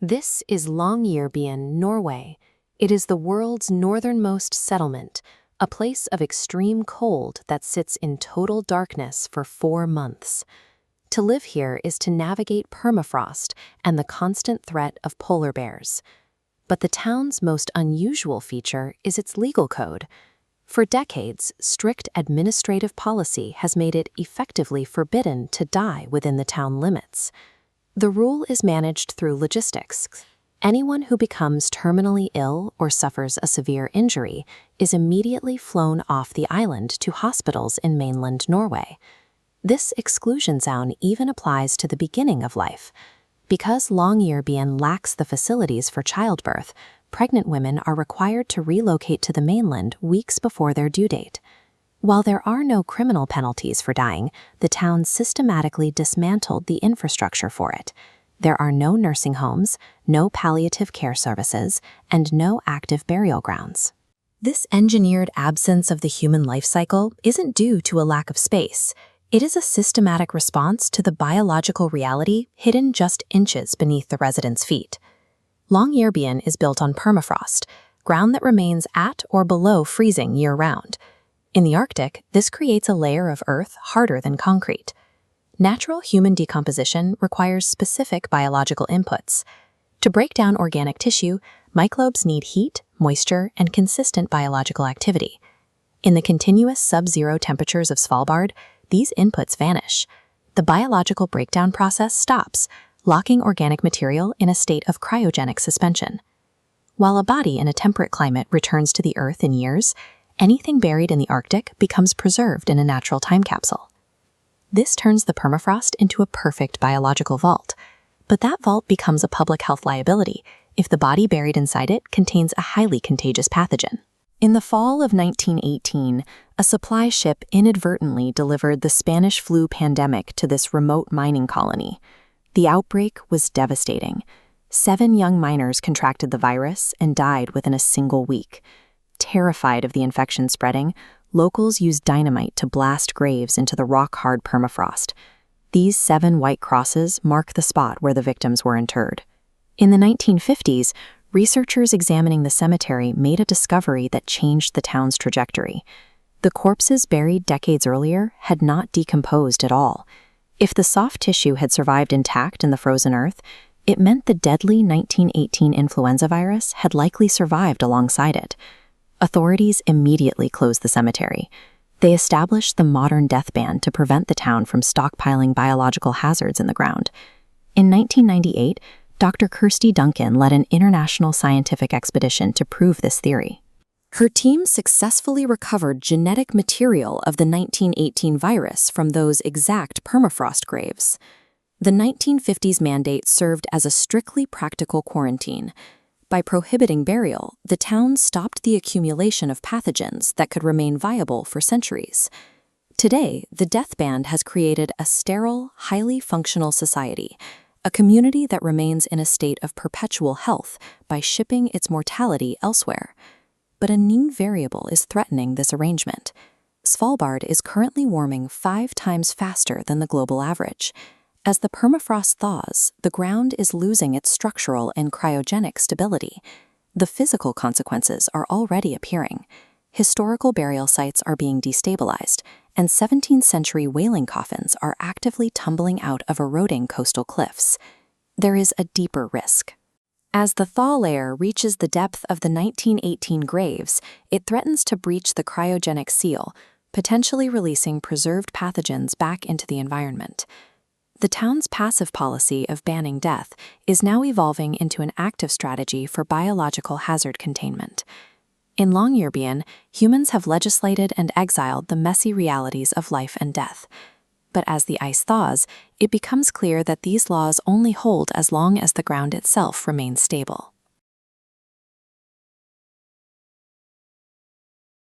This is Longyearbyen, Norway. It is the world's northernmost settlement, a place of extreme cold that sits in total darkness for 4 months. To live here is to navigate permafrost and the constant threat of polar bears. But the town's most unusual feature is its legal code. For decades, strict administrative policy has made it effectively forbidden to die within the town limits. The rule is managed through logistics. Anyone who becomes terminally ill or suffers a severe injury is immediately flown off the island to hospitals in mainland Norway. This exclusion zone even applies to the beginning of life. Because Longyearbyen lacks the facilities for childbirth, pregnant women are required to relocate to the mainland weeks before their due date. While there are no criminal penalties for dying, the town systematically dismantled the infrastructure for it. There are no nursing homes, no palliative care services, and no active burial grounds. This engineered absence of the human life cycle isn't due to a lack of space. It is a systematic response to the biological reality hidden just inches beneath the residents' feet. Longyearbyen is built on permafrost, ground that remains at or below freezing year-round. In the Arctic, this creates a layer of earth harder than concrete. Natural human decomposition requires specific biological inputs. To break down organic tissue, microbes need heat, moisture, and consistent biological activity. In the continuous sub-zero temperatures of Svalbard, these inputs vanish. The biological breakdown process stops, locking organic material in a state of cryogenic suspension. While a body in a temperate climate returns to the Earth in years, anything buried in the Arctic becomes preserved in a natural time capsule. This turns the permafrost into a perfect biological vault, but that vault becomes a public health liability if the body buried inside it contains a highly contagious pathogen. In the fall of 1918, a supply ship inadvertently delivered the Spanish flu pandemic to this remote mining colony. The outbreak was devastating. 7 young miners contracted the virus and died within a single week. Terrified of the infection spreading, locals used dynamite to blast graves into the rock-hard permafrost. These 7 white crosses mark the spot where the victims were interred. In the 1950s, researchers examining the cemetery made a discovery that changed the town's trajectory. The corpses buried decades earlier had not decomposed at all. If the soft tissue had survived intact in the frozen earth, it meant the deadly 1918 influenza virus had likely survived alongside it. Authorities immediately closed the cemetery. They established the modern death ban to prevent the town from stockpiling biological hazards in the ground. In 1998, Dr. Kirsty Duncan led an international scientific expedition to prove this theory. Her team successfully recovered genetic material of the 1918 virus from those exact permafrost graves. The 1950s mandate served as a strictly practical quarantine. By prohibiting burial, the town stopped the accumulation of pathogens that could remain viable for centuries. Today, the death ban has created a sterile, highly functional society, a community that remains in a state of perpetual health by shipping its mortality elsewhere. But a new variable is threatening this arrangement. Svalbard is currently warming 5 times faster than the global average. As the permafrost thaws, the ground is losing its structural and cryogenic stability. The physical consequences are already appearing. Historical burial sites are being destabilized, and 17th-century whaling coffins are actively tumbling out of eroding coastal cliffs. There is a deeper risk. As the thaw layer reaches the depth of the 1918 graves, it threatens to breach the cryogenic seal, potentially releasing preserved pathogens back into the environment. The town's passive policy of banning death is now evolving into an active strategy for biological hazard containment. In Longyearbyen, humans have legislated and exiled the messy realities of life and death. But as the ice thaws, it becomes clear that these laws only hold as long as the ground itself remains stable.